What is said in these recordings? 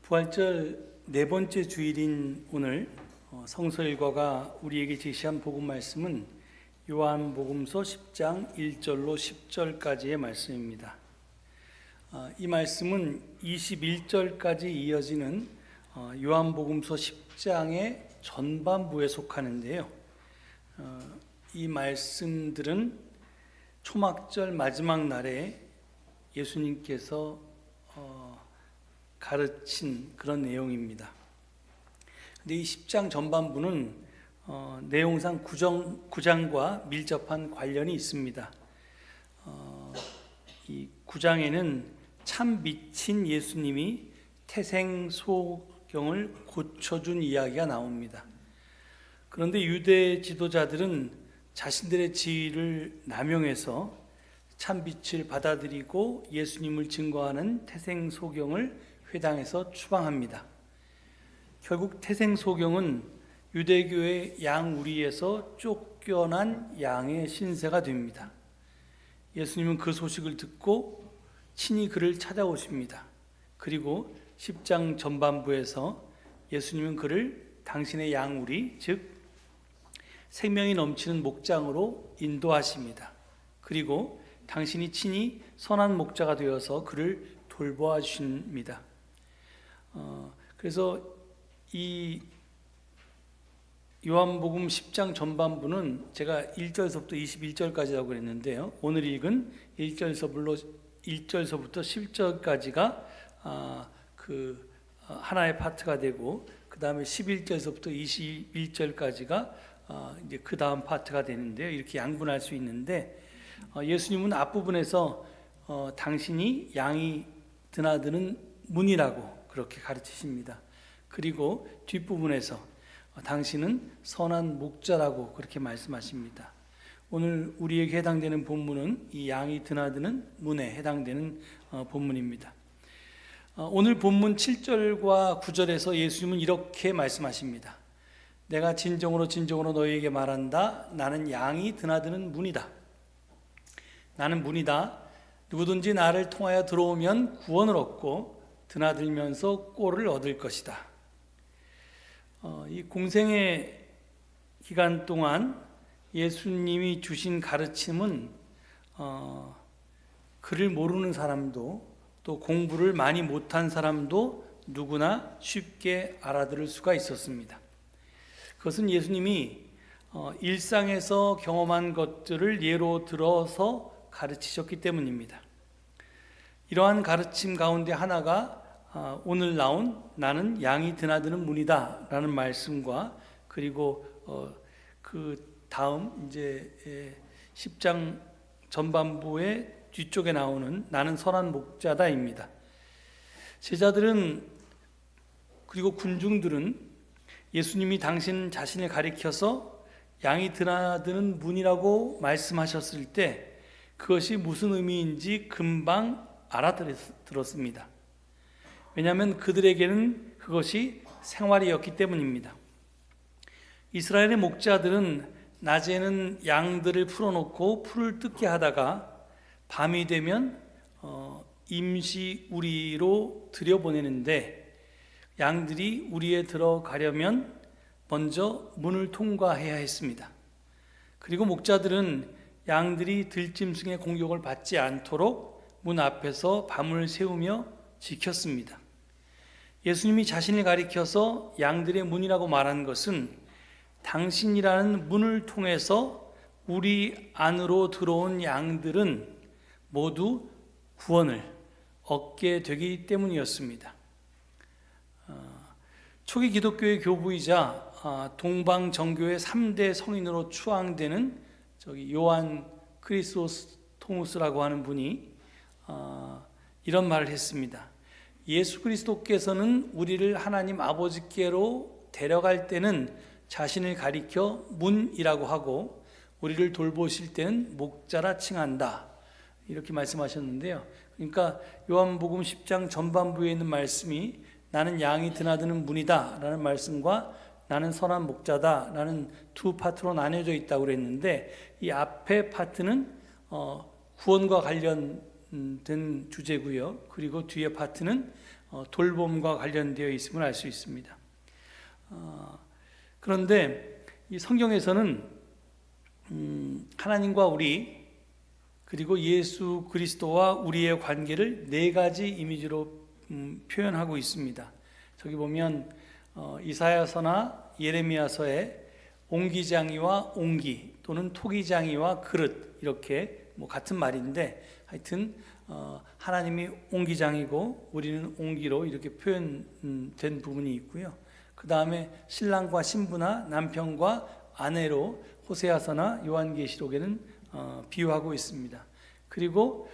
부활절 네 번째 주일인 오늘 성서 일과가 우리에게 제시한 복음 말씀은 요한복음서 10장 1절로 10절까지의 말씀입니다. 이 말씀은 21절까지 이어지는 요한복음서 10장의 전반부에 속하는데요. 이 말씀들은 초막절 마지막 날에 예수님께서 가르친 그런 내용입니다. 근데 이 10장 전반부는 내용상 9장과 밀접한 관련이 있습니다. 이 9장에는 참 미친 예수님이 태생소경을 고쳐준 이야기가 나옵니다. 그런데 유대 지도자들은 자신들의 지위를 남용해서 참 빛을 받아들이고 예수님을 증거하는 태생소경을 회당에서 추방합니다. 결국 태생소경은 유대교의 양우리에서 쫓겨난 양의 신세가 됩니다. 예수님은 그 소식을 듣고 친히 그를 찾아오십니다. 그리고 10장 전반부에서 예수님은 그를 당신의 양우리, 즉 생명이 넘치는 목장으로 인도하십니다. 그리고 당신이 친히 선한 목자가 되어서 그를 돌보아 주십니다. 그래서 이 요한복음 10장 전반부는 제가 1절서부터 21절까지라고 그랬는데요. 오늘 읽은 1절서부터 10절까지가 하나의 파트가 되고, 그 다음에 11절서부터 21절까지가 이제 그 다음 파트가 되는데요. 이렇게 양분할 수 있는데, 예수님은 앞부분에서 당신이 양이 드나드는 문이라고 그렇게 가르치십니다. 그리고 뒷부분에서 당신은 선한 목자라고 그렇게 말씀하십니다. 오늘 우리에게 해당되는 본문은 이 양이 드나드는 문에 해당되는 본문입니다. 오늘 본문 7절과 9절에서 예수님은 이렇게 말씀하십니다. 내가 진정으로 너희에게 말한다. 나는 양이 드나드는 문이다. 나는 문이다. 누구든지 나를 통하여 들어오면 구원을 얻고 드나들면서 꼴을 얻을 것이다. 이 공생의 기간 동안 예수님이 주신 가르침은 글을 모르는 사람도 또 공부를 많이 못한 사람도 누구나 쉽게 알아들을 수가 있었습니다. 그것은 예수님이 일상에서 경험한 것들을 예로 들어서 가르치셨기 때문입니다. 이러한 가르침 가운데 하나가 오늘 나온 나는 양이 드나드는 문이다 라는 말씀과, 그리고 그 다음 이제 10장 전반부의 뒤쪽에 나오는 나는 선한 목자다입니다. 제자들은 그리고 군중들은 예수님이 당신 자신을 가리켜서 양이 드나드는 문이라고 말씀하셨을 때 그것이 무슨 의미인지 금방 알아들었습니다. 왜냐하면 그들에게는 그것이 생활이었기 때문입니다. 이스라엘의 목자들은 낮에는 양들을 풀어놓고 풀을 뜯게 하다가 밤이 되면 임시 우리로 들여보내는데, 양들이 우리에 들어가려면 먼저 문을 통과해야 했습니다. 그리고 목자들은 양들이 들짐승의 공격을 받지 않도록 문 앞에서 밤을 새우며 지켰습니다. 예수님이 자신을 가리켜서 양들의 문이라고 말한 것은 당신이라는 문을 통해서 우리 안으로 들어온 양들은 모두 구원을 얻게 되기 때문이었습니다. 초기 기독교의 교부이자 동방 정교의 3대 성인으로 추앙되는 요한 크리소스토무스라고 하는 분이 이런 말을 했습니다. 예수 그리스도께서는 우리를 하나님 아버지께로 데려갈 때는 자신을 가리켜 문이라고 하고 우리를 돌보실 때는 목자라 칭한다. 이렇게 말씀하셨는데요. 그러니까 요한복음 10장 전반부에 있는 말씀이 나는 양이 드나드는 문이다 라는 말씀과 나는 선한 목자다 라는 두 파트로 나뉘어져 있다고 그랬는데, 이 앞에 파트는 구원과 관련된 주제고요. 그리고 뒤에 파트는 돌봄과 관련되어 있음을 알 수 있습니다. 그런데 이 성경에서는 하나님과 우리 그리고 예수 그리스도와 우리의 관계를 네 가지 이미지로 표현하고 있습니다. 저기 보면 이사야서나 예레미야서에 옹기장이와 옹기 또는 토기장이와 그릇 이렇게 같은 말인데 하여튼 하나님이 옹기장이고 우리는 옹기로 이렇게 표현된 부분이 있고요. 그 다음에 신랑과 신부나 남편과 아내로 호세아서나 요한계시록에는 비유하고 있습니다. 그리고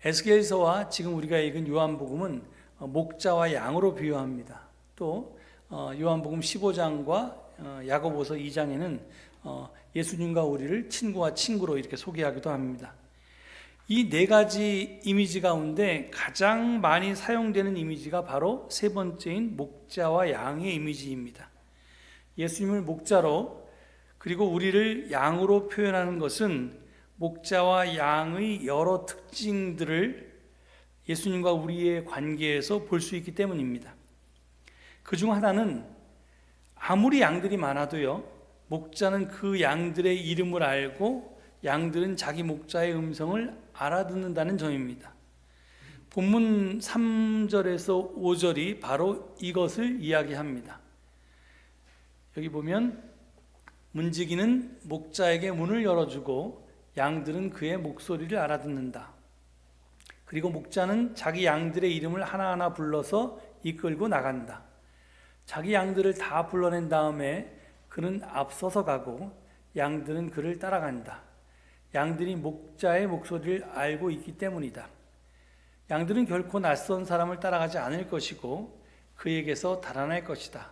에스겔서와 지금 우리가 읽은 요한복음은 목자와 양으로 비유합니다. 또 요한복음 15장과 야고보서 2장에는 예수님과 우리를 친구와 친구로 이렇게 소개하기도 합니다. 이 네 가지 이미지 가운데 가장 많이 사용되는 이미지가 바로 세 번째인 목자와 양의 이미지입니다. 예수님을 목자로 그리고 우리를 양으로 표현하는 것은 목자와 양의 여러 특징들을 예수님과 우리의 관계에서 볼 수 있기 때문입니다. 그중 하나는 아무리 양들이 많아도요, 목자는 그 양들의 이름을 알고 양들은 자기 목자의 음성을 알아듣는다는 점입니다. 본문 3절에서 5절이 바로 이것을 이야기합니다. 여기 보면 문지기는 목자에게 문을 열어주고 양들은 그의 목소리를 알아듣는다. 그리고 목자는 자기 양들의 이름을 하나하나 불러서 이끌고 나간다. 자기 양들을 다 불러낸 다음에 그는 앞서서 가고 양들은 그를 따라간다. 양들이 목자의 목소리를 알고 있기 때문이다. 양들은 결코 낯선 사람을 따라가지 않을 것이고 그에게서 달아날 것이다.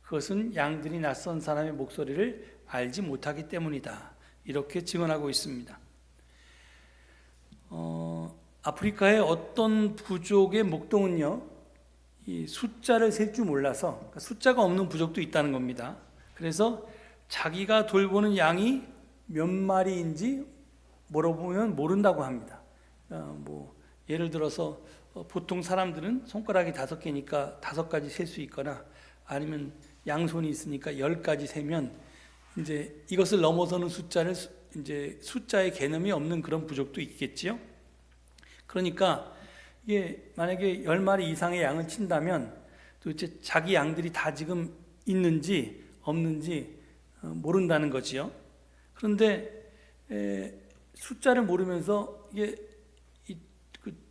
그것은 양들이 낯선 사람의 목소리를 알지 못하기 때문이다. 이렇게 증언하고 있습니다. 아프리카의 어떤 부족의 목동은요, 이 숫자를 셀 줄 몰라서, 그러니까 숫자가 없는 부족도 있다는 겁니다. 그래서 자기가 돌보는 양이 몇 마리인지 물어보면 모른다고 합니다. 예를 들어서 보통 사람들은 손가락이 5개니까 5가지 셀 수 있거나 아니면 양손이 있으니까 10가지 세면 이제 이것을 넘어서는 숫자를 이제 숫자의 개념이 없는 그런 부족도 있겠지요. 그러니까 이게 만약에 10마리 이상의 양을 친다면 도대체 자기 양들이 다 지금 있는지 없는지 모른다는 거지요. 그런데 숫자를 모르면서 이게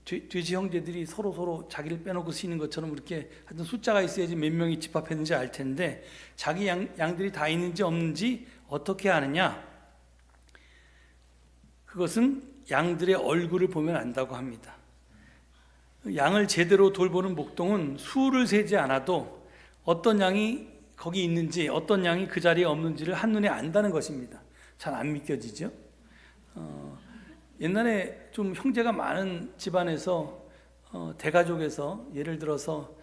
돼지 형제들이 서로 자기를 빼놓고 쓰이는 것처럼 이렇게 하여튼 숫자가 있어야지 몇 명이 집합했는지 알 텐데 자기 양들이 다 있는지 없는지 어떻게 아느냐? 그것은 양들의 얼굴을 보면 안다고 합니다. 양을 제대로 돌보는 목동은 수를 세지 않아도 어떤 양이 거기 있는지 어떤 양이 그 자리에 없는지를 한눈에 안다는 것입니다. 잘 안 믿겨지죠? 옛날에 좀 형제가 많은 집안에서 대가족에서 예를 들어서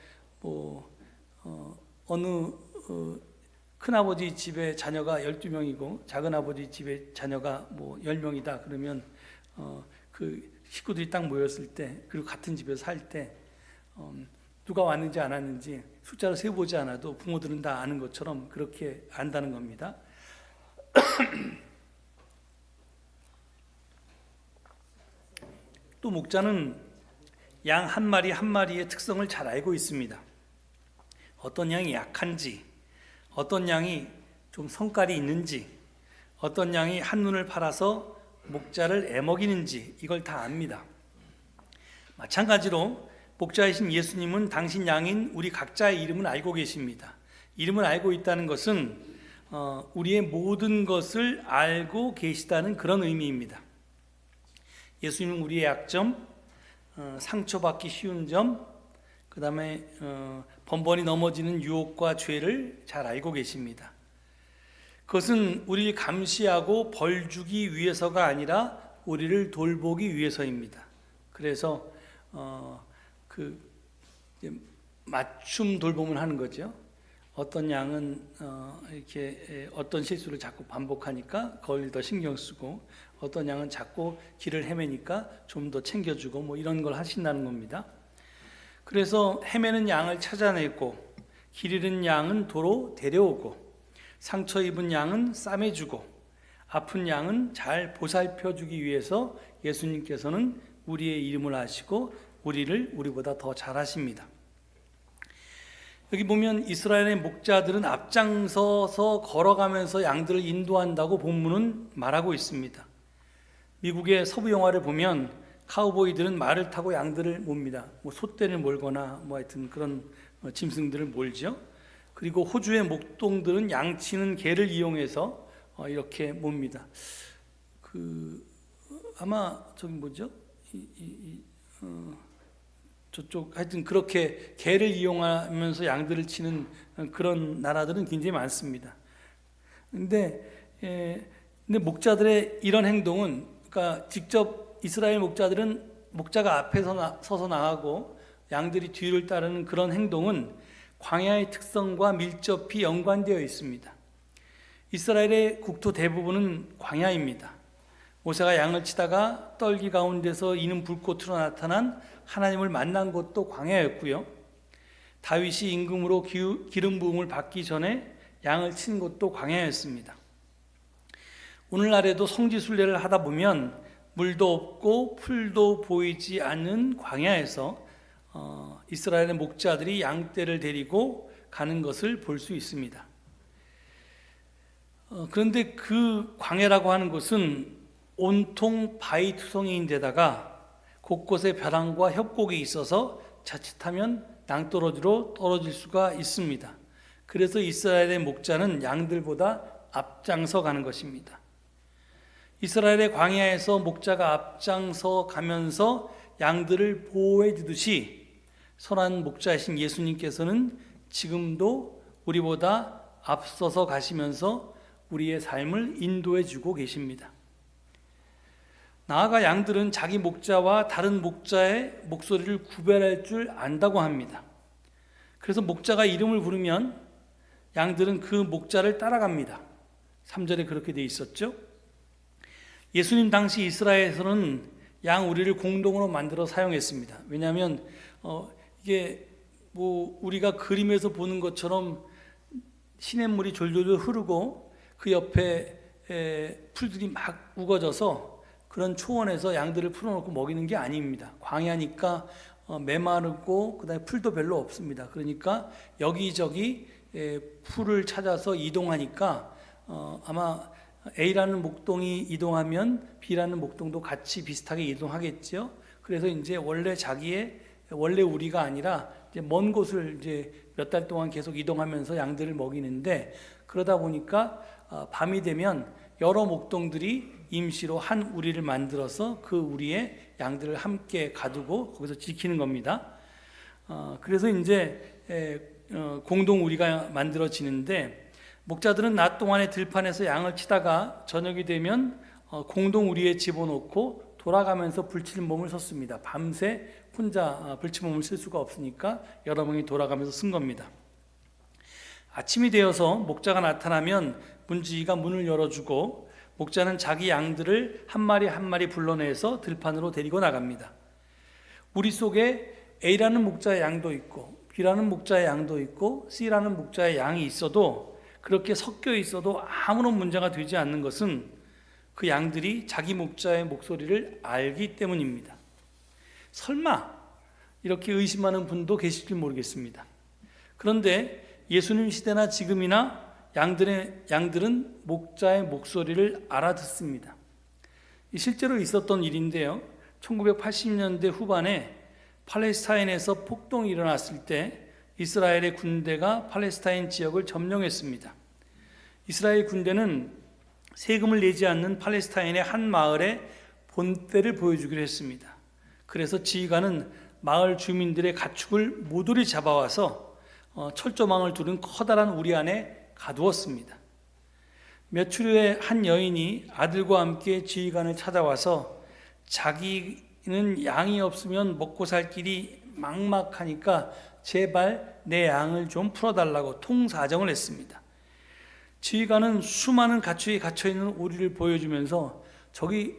어느 큰아버지 집에 자녀가 12명이고 작은아버지 집에 자녀가 10명이다 그러면 그 식구들이 딱 모였을 때 그리고 같은 집에서 살 때 누가 왔는지 안 왔는지 숫자를 세보지 않아도 부모들은 다 아는 것처럼 그렇게 안다는 겁니다. 또 목자는 양 한 마리 한 마리의 특성을 잘 알고 있습니다. 어떤 양이 약한지, 어떤 양이 좀 성깔이 있는지, 어떤 양이 한눈을 팔아서 목자를 애먹이는지 이걸 다 압니다. 마찬가지로 목자이신 예수님은 당신 양인 우리 각자의 이름을 알고 계십니다. 이름을 알고 있다는 것은 우리의 모든 것을 알고 계시다는 그런 의미입니다. 예수님은 우리의 약점, 상처받기 쉬운 점, 그 다음에 번번이 넘어지는 유혹과 죄를 잘 알고 계십니다. 그것은 우리를 감시하고 벌 주기 위해서가 아니라 우리를 돌보기 위해서입니다. 그래서 맞춤 돌봄을 하는 거죠. 어떤 양은 이렇게 어떤 실수를 자꾸 반복하니까 거기를 더 신경 쓰고 어떤 양은 자꾸 길을 헤매니까 좀 더 챙겨주고 이런 걸 하신다는 겁니다. 그래서 헤매는 양을 찾아내고 길 잃은 양은 도로 데려오고 상처 입은 양은 싸매주고 아픈 양은 잘 보살펴주기 위해서 예수님께서는 우리의 이름을 아시고 우리를 우리보다 더 잘하십니다. 여기 보면 이스라엘의 목자들은 앞장서서 걸어가면서 양들을 인도한다고 본문은 말하고 있습니다. 미국의 서부 영화를 보면 카우보이들은 말을 타고 양들을 몹니다. 소떼를 몰거나 하여튼 그런 짐승들을 몰죠. 그리고 호주의 목동들은 양치는 개를 이용해서 이렇게 몹니다. 아마 저쪽 하여튼 그렇게 개를 이용하면서 양들을 치는 그런 나라들은 굉장히 많습니다. 근데 목자들의 이런 행동은, 그러니까 직접 이스라엘 목자들은 목자가 앞에서 서서 나가고 양들이 뒤를 따르는 그런 행동은 광야의 특성과 밀접히 연관되어 있습니다. 이스라엘의 국토 대부분은 광야입니다. 모세가 양을 치다가 떨기 가운데서 이는 불꽃으로 나타난 하나님을 만난 곳도 광야였고요. 다윗이 임금으로 기름 부음을 받기 전에 양을 친 곳도 광야였습니다. 오늘날에도 성지순례를 하다 보면 물도 없고 풀도 보이지 않는 광야에서 이스라엘의 목자들이 양떼를 데리고 가는 것을 볼 수 있습니다. 그런데 그 광야라고 하는 것은 온통 바위 투성이인데다가 곳곳에 벼랑과 협곡이 있어서 자칫하면 낭떠러지로 떨어질 수가 있습니다. 그래서 이스라엘의 목자는 양들보다 앞장서 가는 것입니다. 이스라엘의 광야에서 목자가 앞장서 가면서 양들을 보호해 주듯이 선한 목자이신 예수님께서는 지금도 우리보다 앞서서 가시면서 우리의 삶을 인도해 주고 계십니다. 나아가 양들은 자기 목자와 다른 목자의 목소리를 구별할 줄 안다고 합니다. 그래서 목자가 이름을 부르면 양들은 그 목자를 따라갑니다. 3절에 그렇게 돼 있었죠. 예수님 당시 이스라엘에서는 양 우리를 공동으로 만들어 사용했습니다. 왜냐하면 이게 우리가 그림에서 보는 것처럼 시냇물이 졸졸 흐르고 그 옆에 풀들이 막 우거져서 그런 초원에서 양들을 풀어놓고 먹이는 게 아닙니다. 광야니까 메마르고 그다음에 풀도 별로 없습니다. 그러니까 여기저기 풀을 찾아서 이동하니까 아마 A라는 목동이 이동하면 B라는 목동도 같이 비슷하게 이동하겠죠. 그래서 이제 원래 우리가 아니라 이제 먼 곳을 이제 몇 달 동안 계속 이동하면서 양들을 먹이는데, 그러다 보니까 밤이 되면 여러 목동들이 임시로 한 우리를 만들어서 그 우리의 양들을 함께 가두고 거기서 지키는 겁니다. 그래서 이제 공동 우리가 만들어지는데, 목자들은 낮 동안에 들판에서 양을 치다가 저녁이 되면 공동 우리에 집어넣고 돌아가면서 불칠몸을 섰습니다. 밤새 혼자 불칠몸을 쓸 수가 없으니까 여러 명이 돌아가면서 쓴 겁니다. 아침이 되어서 목자가 나타나면 문지기가 문을 열어주고 목자는 자기 양들을 한 마리 한 마리 불러내서 들판으로 데리고 나갑니다. 우리 속에 A라는 목자의 양도 있고 B라는 목자의 양도 있고 C라는 목자의 양이 있어도, 그렇게 섞여 있어도 아무런 문제가 되지 않는 것은 그 양들이 자기 목자의 목소리를 알기 때문입니다. 설마 이렇게 의심하는 분도 계실지 모르겠습니다. 그런데 예수님 시대나 지금이나 양들은 목자의 목소리를 알아듣습니다. 실제로 있었던 일인데요. 1980년대 후반에 팔레스타인에서 폭동이 일어났을 때 이스라엘의 군대가 팔레스타인 지역을 점령했습니다. 이스라엘 군대는 세금을 내지 않는 팔레스타인의 한 마을에 본때를 보여주기로 했습니다. 그래서 지휘관은 마을 주민들의 가축을 모조리 잡아와서 철조망을 두른 커다란 우리 안에 가두었습니다. 며칠 후에 한 여인이 아들과 함께 지휘관을 찾아와서 자기는 양이 없으면 먹고 살 길이 막막하니까 제발 내 양을 좀 풀어달라고 통사정을 했습니다. 지휘관은 수많은 가축이 갇혀있는 오리를 보여주면서 저기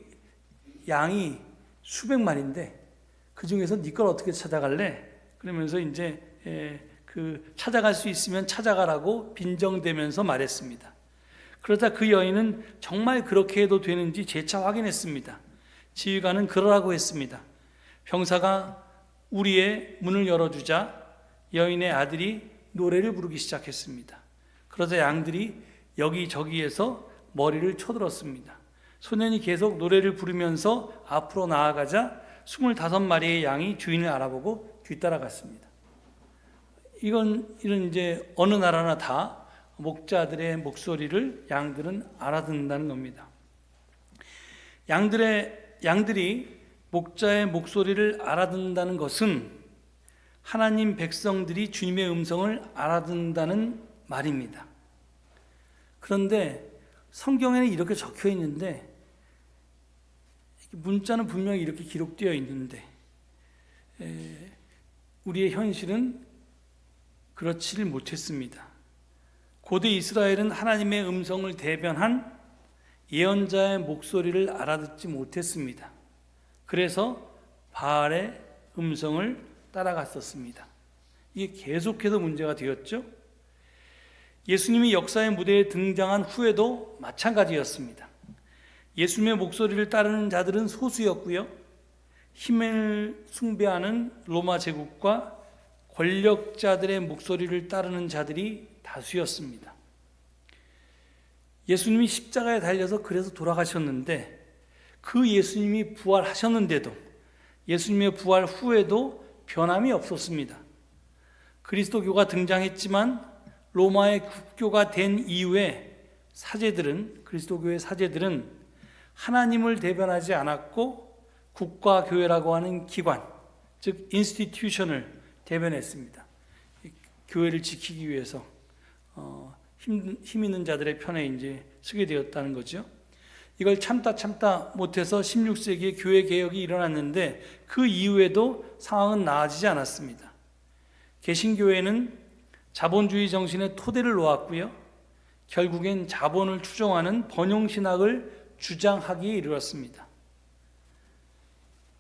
양이 수백 마리인데 그 중에서 네 걸 어떻게 찾아갈래? 그러면서 이제 찾아갈 수 있으면 찾아가라고 빈정대면서 말했습니다. 그러다 그 여인은 정말 그렇게 해도 되는지 재차 확인했습니다. 지휘관은 그러라고 했습니다. 병사가 우리의 문을 열어주자 여인의 아들이 노래를 부르기 시작했습니다. 그러자 양들이 여기저기에서 머리를 쳐들었습니다. 소년이 계속 노래를 부르면서 앞으로 나아가자 25마리의 양이 주인을 알아보고 뒤따라갔습니다. 이런 이제 어느 나라나 다 목자들의 목소리를 양들은 알아듣는다는 겁니다. 양들이 목자의 목소리를 알아듣는다는 것은 하나님 백성들이 주님의 음성을 알아듣는다는 말입니다. 그런데 성경에는 이렇게 적혀 있는데, 문자는 분명히 이렇게 기록되어 있는데 우리의 현실은 그렇지를 못했습니다. 고대 이스라엘은 하나님의 음성을 대변한 예언자의 목소리를 알아듣지 못했습니다. 그래서 바알의 음성을 따라갔었습니다. 이게 계속해서 문제가 되었죠. 예수님이 역사의 무대에 등장한 후에도 마찬가지였습니다. 예수님의 목소리를 따르는 자들은 소수였고요, 힘을 숭배하는 로마 제국과 권력자들의 목소리를 따르는 자들이 다수였습니다. 예수님이 십자가에 달려서 그래서 돌아가셨는데, 그 예수님이 부활하셨는데도 예수님의 부활 후에도 변함이 없었습니다. 그리스도교가 등장했지만 로마의 국교가 된 이후에 그리스도교의 사제들은 하나님을 대변하지 않았고 국가교회라고 하는 기관, 즉 인스티튜션을 대변했습니다. 교회를 지키기 위해서 힘 있는 자들의 편에 이제 서게 되었다는 거죠. 이걸 참다 못해서 16세기에 교회 개혁이 일어났는데 그 이후에도 상황은 나아지지 않았습니다. 개신교회는 자본주의 정신의 토대를 놓았고요, 결국엔 자본을 추종하는 번영신학을 주장하기에 이르렀습니다.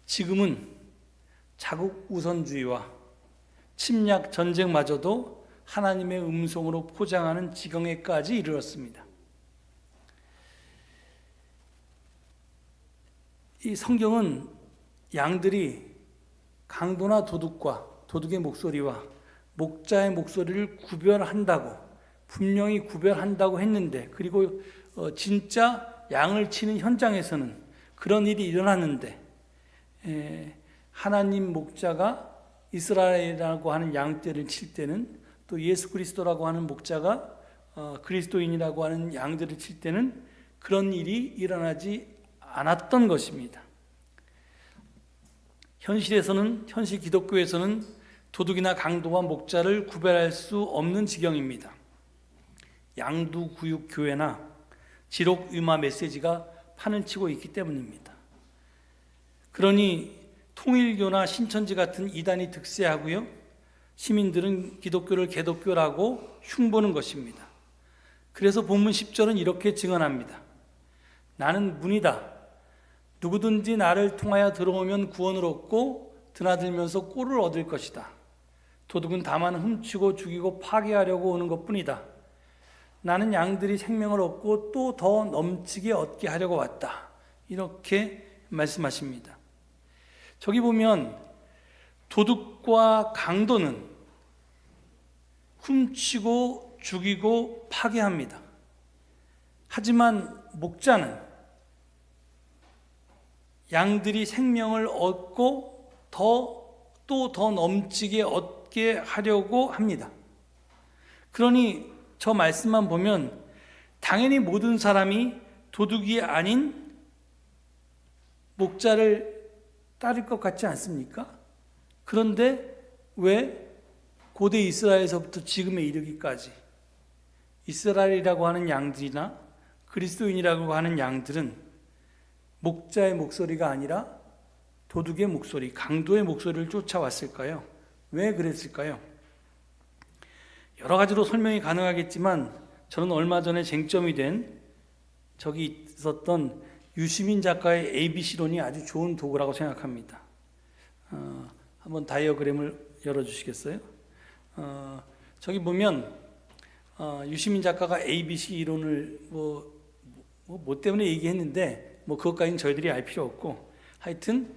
지금은 자국 우선주의와 침략 전쟁마저도 하나님의 음성으로 포장하는 지경에까지 이르렀습니다. 이 성경은 양들이 강도나 도둑의 목소리와 목자의 목소리를 분명히 구별한다고 했는데, 그리고 진짜 양을 치는 현장에서는 그런 일이 일어났는데, 하나님 목자가 이스라엘이라고 하는 양떼를 칠 때는, 또 예수 그리스도라고 하는 목자가 그리스도인이라고 하는 양들을 칠 때는 그런 일이 일어나지 않았던 것입니다. 현실 기독교에서는 도둑이나 강도와 목자를 구별할 수 없는 지경입니다. 양두구육교회나 지록의마 메시지가 판을 치고 있기 때문입니다. 그러니 통일교나 신천지 같은 이단이 득세하고요, 시민들은 기독교를 개독교라고 흉보는 것입니다. 그래서 본문 10절은 이렇게 증언합니다. 나는 문이다. 누구든지 나를 통하여 들어오면 구원을 얻고 드나들면서 꼴을 얻을 것이다. 도둑은 다만 훔치고 죽이고 파괴하려고 오는 것뿐이다. 나는 양들이 생명을 얻고 또 더 넘치게 얻게 하려고 왔다. 이렇게 말씀하십니다. 저기 보면 도둑과 강도는 훔치고 죽이고 파괴합니다. 하지만 목자는 양들이 생명을 얻고 또 더 넘치게 얻게 하려고 합니다. 그러니 저 말씀만 보면 당연히 모든 사람이 도둑이 아닌 목자를 따를 것 같지 않습니까? 그런데 왜 고대 이스라엘에서부터 지금에 이르기까지 이스라엘이라고 하는 양들이나 그리스도인이라고 하는 양들은 목자의 목소리가 아니라 도둑의 목소리, 강도의 목소리를 쫓아왔을까요? 왜 그랬을까요? 여러 가지로 설명이 가능하겠지만 저는 얼마 전에 쟁점이 된 저기 있었던 유시민 작가의 ABC론이 아주 좋은 도구라고 생각합니다. 한번 다이어그램을 열어주시겠어요? 저기 보면 유시민 작가가 ABC 이론을 뭐 때문에 얘기했는데 그것까지는 저희들이 알 필요 없고, 하여튼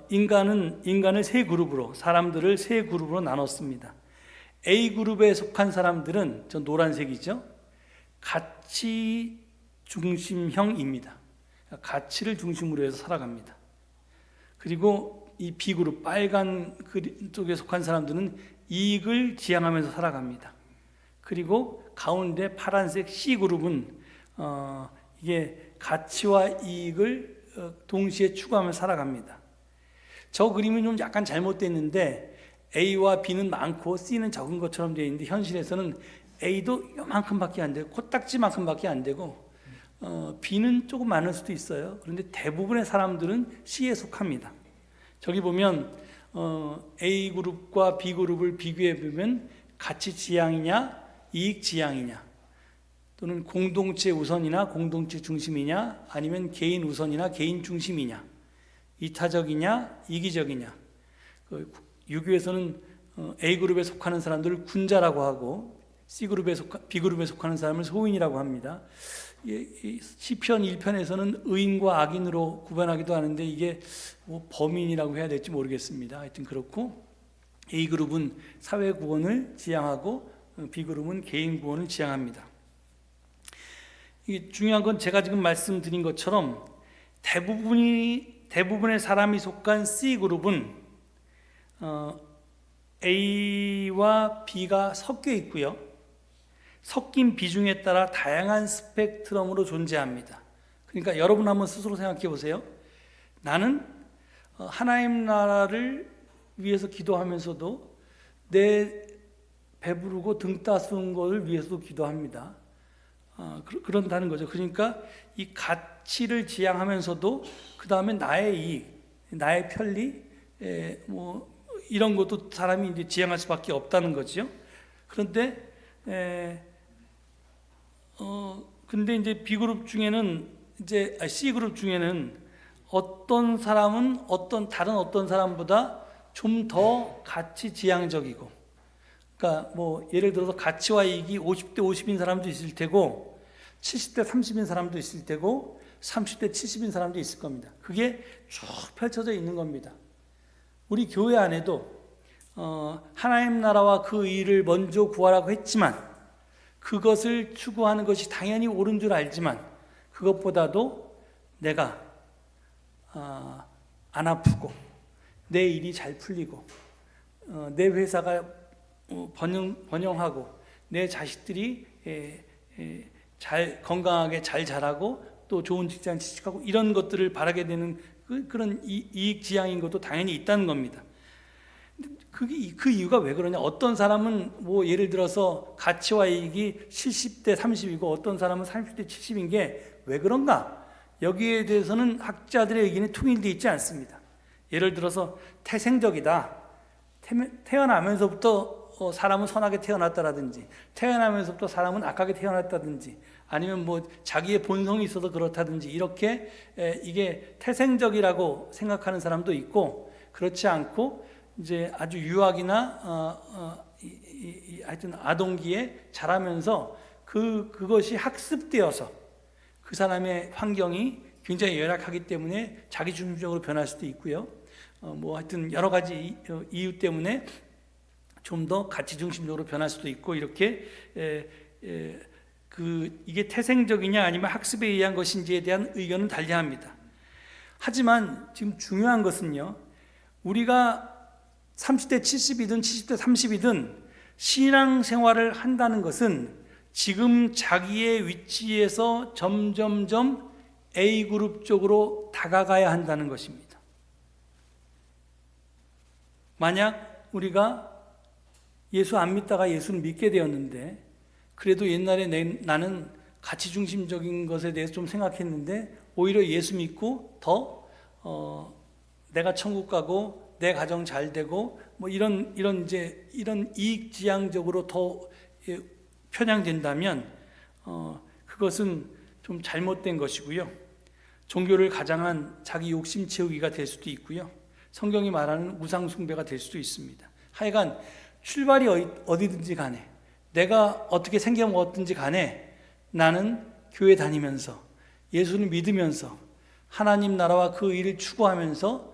인간을 세 그룹으로, 사람들을 세 그룹으로 나눴습니다. A 그룹에 속한 사람들은 저 노란색이죠. 가치 중심형입니다. 가치를 중심으로 해서 살아갑니다. 그리고 이 B 그룹, 빨간 쪽에 속한 사람들은 이익을 지향하면서 살아갑니다. 그리고 가운데 파란색 C 그룹은 이게 가치와 이익을 동시에 추구하며 살아갑니다. 저 그림은 좀 약간 잘못됐는데 A와 B는 많고 C는 적은 것처럼 되어 있는데, 현실에서는 A도 요만큼밖에 안 되고 코딱지만큼밖에 안 되고 B는 조금 많을 수도 있어요. 그런데 대부분의 사람들은 C에 속합니다. 저기 보면 A 그룹과 B 그룹을 비교해 보면 가치 지향이냐 이익 지향이냐, 또는 공동체 우선이나 공동체 중심이냐, 아니면 개인 우선이나 개인 중심이냐, 이타적이냐 이기적이냐. 유교에서는 A그룹에 속하는 사람들을 군자라고 하고 B그룹에 속하는 사람을 소인이라고 합니다. 시편 1편에서는 의인과 악인으로 구분하기도 하는데 이게 범인이라고 해야 될지 모르겠습니다. 하여튼 그렇고, A그룹은 사회 구원을 지향하고 B그룹은 개인 구원을 지향합니다. 이게 중요한 건 제가 지금 말씀드린 것처럼 대부분의 사람이 속한 C그룹은 A와 B가 섞여 있고요. 섞인 비중에 따라 다양한 스펙트럼으로 존재합니다. 그러니까 여러분 한번 스스로 생각해 보세요. 나는 하나님 나라를 위해서 기도하면서도 내 배부르고 등 따스운 것을 위해서도 기도합니다. 그런다는 거죠. 그러니까 이 가치를 지향하면서도 그 다음에 나의 이익, 나의 편리, 이런 것도 사람이 이제 지향할 수밖에 없다는 거죠. 그런데 근데 이제 B그룹 중에는 C그룹 중에는 어떤 사람은 다른 어떤 사람보다 좀 더 가치 지향적이고, 그러니까 예를 들어서 가치와 이익이 50대 50인 사람도 있을 테고 70대 30인 사람도 있을 테고 30대 70인 사람도 있을 겁니다. 그게 쭉 펼쳐져 있는 겁니다. 우리 교회 안에도 하나님 나라와 그 의를 먼저 구하라고 했지만, 그것을 추구하는 것이 당연히 옳은 줄 알지만, 그것보다도 내가 안 아프고 내 일이 잘 풀리고 내 회사가 번영하고 내 자식들이 건강하게 잘 자라고 또 좋은 직장 취직하고 이런 것들을 바라게 되는 그런 이익 지향인 것도 당연히 있다는 겁니다. 그 이유가 왜 그러냐? 어떤 사람은 예를 들어서 가치와 이익이 70대 30이고 어떤 사람은 30대 70인 게 왜 그런가? 여기에 대해서는 학자들의 의견이 통일되어 있지 않습니다. 예를 들어서 태생적이다. 태어나면서부터 사람은 선하게 태어났다라든지, 태어나면서부터 사람은 악하게 태어났다든지, 아니면 자기의 본성이 있어서 그렇다든지, 이렇게 이게 태생적이라고 생각하는 사람도 있고, 그렇지 않고 이제 아주 유아기나 하여튼 아동기에 자라면서 그것이 학습되어서 그 사람의 환경이 굉장히 열악하기 때문에 자기중심적으로 변할 수도 있고요. 하여튼 여러 가지 이유 때문에 좀 더 가치중심적으로 변할 수도 있고, 이렇게 이게 태생적이냐 아니면 학습에 의한 것인지에 대한 의견은 달리합니다. 하지만 지금 중요한 것은요, 우리가 30대 70이든 70대 30이든 신앙생활을 한다는 것은 지금 자기의 위치에서 점점점 A그룹 쪽으로 다가가야 한다는 것입니다. 만약 우리가 예수 안 믿다가 예수를 믿게 되었는데, 그래도 옛날에 나는 가치중심적인 것에 대해서 좀 생각했는데 오히려 예수 믿고 더 내가 천국 가고 내 가정 잘 되고 이런 이익 지향적으로 더 편향된다면 그것은 좀 잘못된 것이고요. 종교를 가장한 자기 욕심 채우기가 될 수도 있고요. 성경이 말하는 우상 숭배가 될 수도 있습니다. 하여간 출발이 어디든지 간에, 내가 어떻게 생겨먹었든지 간에 나는 교회 다니면서 예수를 믿으면서 하나님 나라와 그 일을 추구하면서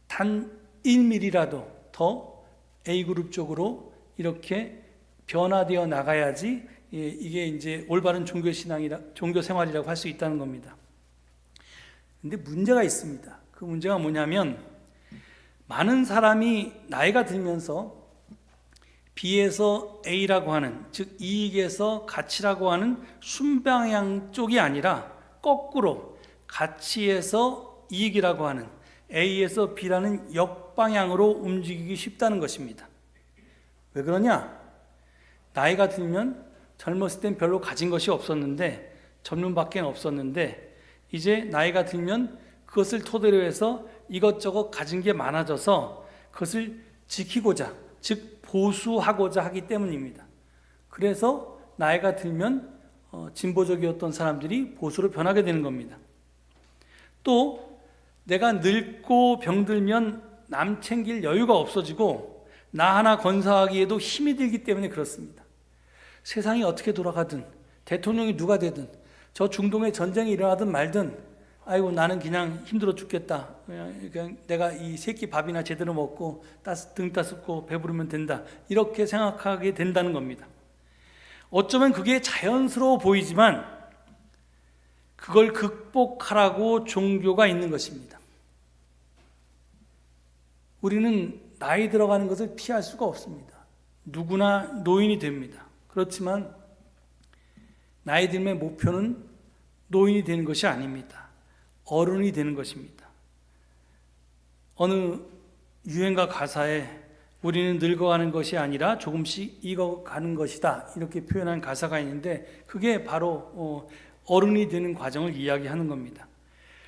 단 1mm라도 더 A그룹 쪽으로 이렇게 변화되어 나가야지 이게 이제 올바른 종교 생활이라고 할 수 있다는 겁니다. 근데 문제가 있습니다. 그 문제가 뭐냐면, 많은 사람이 나이가 들면서 B에서 A라고 하는, 즉 이익에서 가치라고 하는 순방향 쪽이 아니라 거꾸로 가치에서 이익이라고 하는 A에서 B라는 역방향으로 움직이기 쉽다는 것입니다. 왜 그러냐? 나이가 들면 젊었을 땐 별로 가진 것이 없었는데, 젊음밖에 없었는데, 이제 나이가 들면 그것을 토대로 해서 이것저것 가진 게 많아져서 그것을 지키고자, 즉 보수하고자 하기 때문입니다. 그래서 나이가 들면 진보적이었던 사람들이 보수로 변하게 되는 겁니다. 또 내가 늙고 병들면 남 챙길 여유가 없어지고 나 하나 건사하기에도 힘이 들기 때문에 그렇습니다. 세상이 어떻게 돌아가든, 대통령이 누가 되든, 저 중동에 전쟁이 일어나든 말든, 아이고 나는 그냥 힘들어 죽겠다, 그냥 내가 이 새끼 밥이나 제대로 먹고 등 따숩고 배부르면 된다, 이렇게 생각하게 된다는 겁니다. 어쩌면 그게 자연스러워 보이지만 그걸 극복하라고 종교가 있는 것입니다. 우리는 나이 들어가는 것을 피할 수가 없습니다. 누구나 노인이 됩니다. 그렇지만 나이 들면 목표는 노인이 되는 것이 아닙니다. 어른이 되는 것입니다. 어느 유행가 가사에 우리는 늙어가는 것이 아니라 조금씩 익어가는 것이다, 이렇게 표현한 가사가 있는데, 그게 바로 어른이 되는 과정을 이야기하는 겁니다.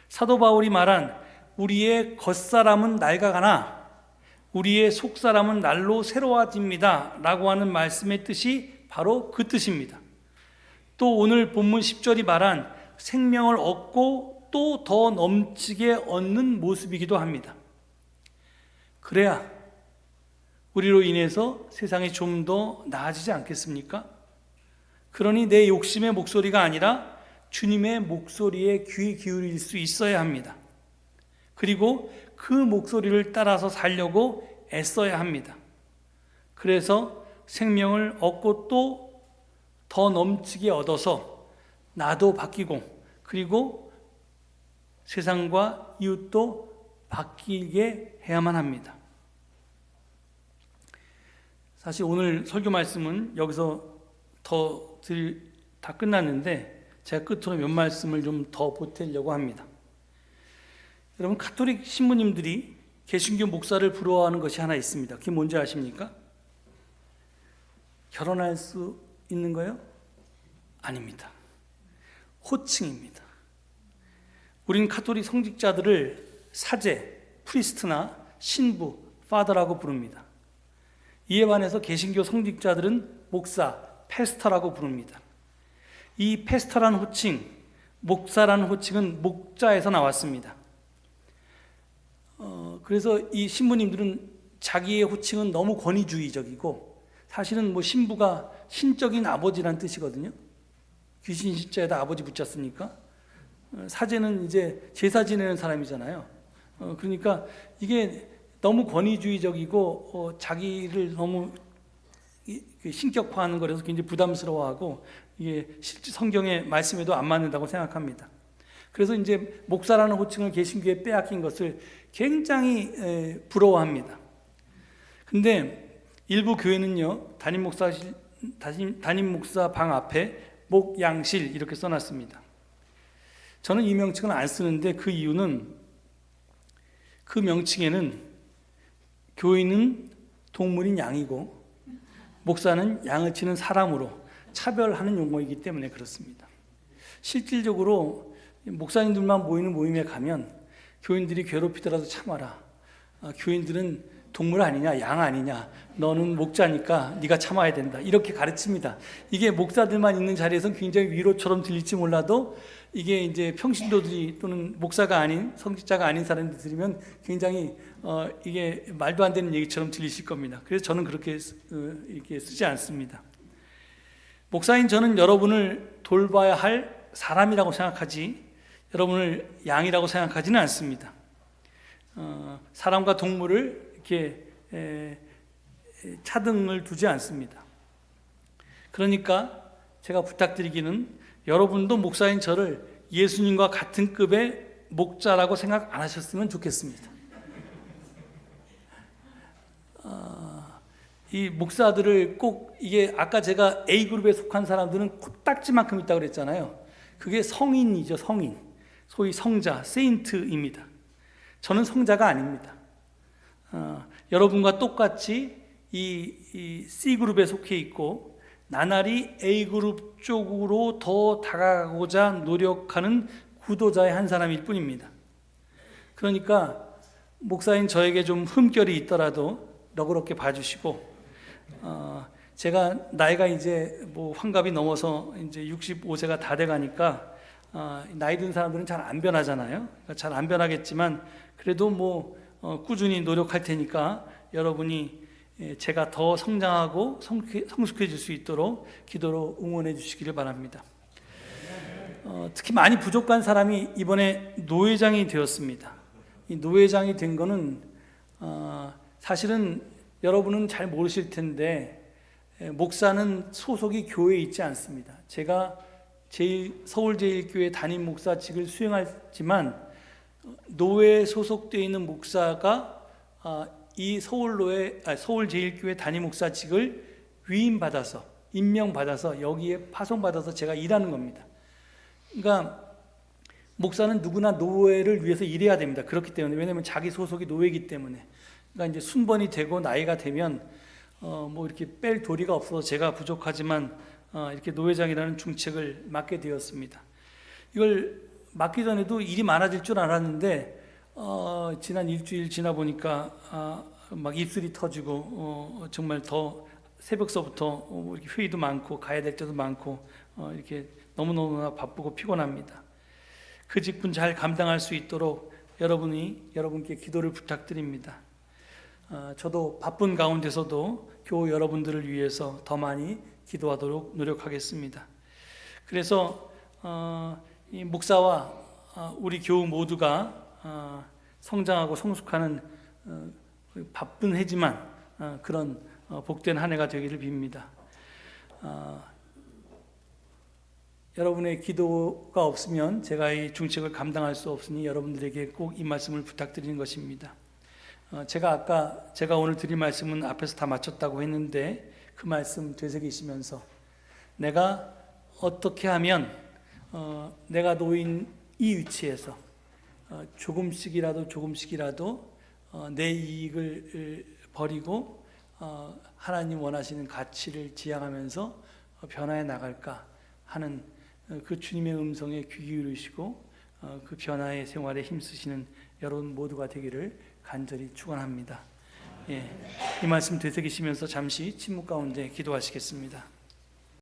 사도 바울이 말한 우리의 겉사람은 낡아가나 우리의 속사람은 날로 새로워집니다 라고 하는 말씀의 뜻이 바로 그 뜻입니다. 또 오늘 본문 10절이 말한 생명을 얻고 또 더 넘치게 얻는 모습이기도 합니다. 그래야 우리로 인해서 세상이 좀 더 나아지지 않겠습니까? 그러니 내 욕심의 목소리가 아니라 주님의 목소리에 귀 기울일 수 있어야 합니다. 그리고 그 목소리를 따라서 살려고 애써야 합니다. 그래서 생명을 얻고 또 더 넘치게 얻어서 나도 바뀌고, 그리고 세상과 이웃도 바뀌게 해야만 합니다. 사실 오늘 설교 말씀은 여기서 다 끝났는데, 제가 끝으로 몇 말씀을 좀 더 보태려고 합니다. 여러분, 가톨릭 신부님들이 개신교 목사를 부러워하는 것이 하나 있습니다. 그게 뭔지 아십니까? 결혼할 수 있는 거요? 아닙니다. 호칭입니다. 우린 가톨릭 성직자들을 사제, 프리스트나 신부, 파더라고 부릅니다. 이에 반해서 개신교 성직자들은 목사, 패스터라고 부릅니다. 이 패스터라는 호칭, 목사라는 호칭은 목자에서 나왔습니다. 그래서 이 신부님들은 자기의 호칭은 너무 권위주의적이고, 사실은 신부가 신적인 아버지란 뜻이거든요. 귀신 신자에다 아버지 붙였으니까. 사제는 이제 제사 지내는 사람이잖아요. 그러니까 이게 너무 권위주의적이고 자기를 너무 신격화하는 거라서 굉장히 부담스러워하고, 이게 실제 성경의 말씀에도 안 맞는다고 생각합니다. 그래서 이제 목사라는 호칭을 개신교에 빼앗긴 것을 굉장히 부러워합니다. 근데 일부 교회는요, 담임 목사 방 앞에 목양실 이렇게 써놨습니다. 저는 이 명칭을 안 쓰는데, 그 이유는 그 명칭에는 교인은 동물인 양이고 목사는 양을 치는 사람으로 차별하는 용어이기 때문에 그렇습니다. 실질적으로 목사님들만 모이는 모임에 가면 교인들이 괴롭히더라도 참아라, 교인들은 동물 아니냐, 양 아니냐, 너는 목자니까 네가 참아야 된다, 이렇게 가르칩니다. 이게 목사들만 있는 자리에서는 굉장히 위로처럼 들릴지 몰라도 이게 이제 평신도들이 또는 목사가 아닌 성직자가 아닌 사람들이 들으면 굉장히 이게 말도 안 되는 얘기처럼 들리실 겁니다. 그래서 저는 그렇게 이렇게 쓰지 않습니다. 목사인 저는 여러분을 돌봐야 할 사람이라고 생각하지 여러분을 양이라고 생각하지는 않습니다. 사람과 동물을 이렇게 차등을 두지 않습니다. 그러니까 제가 부탁드리기는 여러분도 목사인 저를 예수님과 같은 급의 목자라고 생각 안 하셨으면 좋겠습니다. 이 목사들을 꼭 이게 아까 제가 A그룹에 속한 사람들은 코딱지만큼 있다고 그랬잖아요. 그게 성인이죠, 성인. 소위 성자, 세인트입니다. 저는 성자가 아닙니다. 여러분과 똑같이 이 C그룹에 속해 있고 나날이 A그룹 쪽으로 더 다가가고자 노력하는 구도자의 한 사람일 뿐입니다. 그러니까 목사인 저에게 좀 흠결이 있더라도 너그럽게 봐주시고 제가 나이가 이제 뭐 환갑이 넘어서 이제 65세가 다 돼가니까 나이 든 사람들은 잘 안 변하잖아요. 그러니까 잘 안 변하겠지만 그래도 뭐 꾸준히 노력할 테니까 여러분이 제가 더 성장하고 성숙해질 수 있도록 기도로 응원해 주시기를 바랍니다. 특히 많이 부족한 사람이 이번에 노회장이 되었습니다. 이 노회장이 된 거는 사실은 여러분은 잘 모르실 텐데 목사는 소속이 교회에 있지 않습니다. 제가 서울제일교회 담임 목사직을 수행하지만 노회에 소속되어 있는 목사가 이 서울제일교회 담임 목사직을 위임받아서 임명받아서 여기에 파송받아서 제가 일하는 겁니다. 그러니까 목사는 누구나 노회를 위해서 일해야 됩니다. 그렇기 때문에 왜냐하면 자기 소속이 노회이기 때문에 그러니까 이제 순번이 되고 나이가 되면 뭐 이렇게 뺄 도리가 없어서 제가 부족하지만 이렇게 노회장이라는 중책을 맡게 되었습니다. 이걸 맡기 전에도 일이 많아질 줄 알았는데 지난 일주일 지나 보니까 막 입술이 터지고 정말 더 새벽서부터 이렇게 회의도 많고 가야 될 때도 많고 이렇게 너무너무나 바쁘고 피곤합니다. 그 직분 잘 감당할 수 있도록 여러분께 기도를 부탁드립니다. 저도 바쁜 가운데서도 교우 여러분들을 위해서 더 많이 기도하도록 노력하겠습니다. 그래서 이 목사와 우리 교우 모두가 성장하고 성숙하는 바쁜 해지만 그런 복된 한 해가 되기를 빕니다. 여러분의 기도가 없으면 제가 이 중책을 감당할 수 없으니 여러분들에게 꼭 이 말씀을 부탁드리는 것입니다. 제가 오늘 드릴 말씀은 앞에서 다 마쳤다고 했는데 그 말씀 되새기시면서 내가 어떻게 하면 내가 놓인 이 위치에서 조금씩이라도 내 이익을 버리고 하나님 원하시는 가치를 지향하면서 변화해 나갈까 하는 그 주님의 음성에 귀 기울이시고 그 변화의 생활에 힘쓰시는 여러분 모두가 되기를 간절히 축원합니다. 이 말씀 되새기시면서 잠시 침묵 가운데 기도하시겠습니다.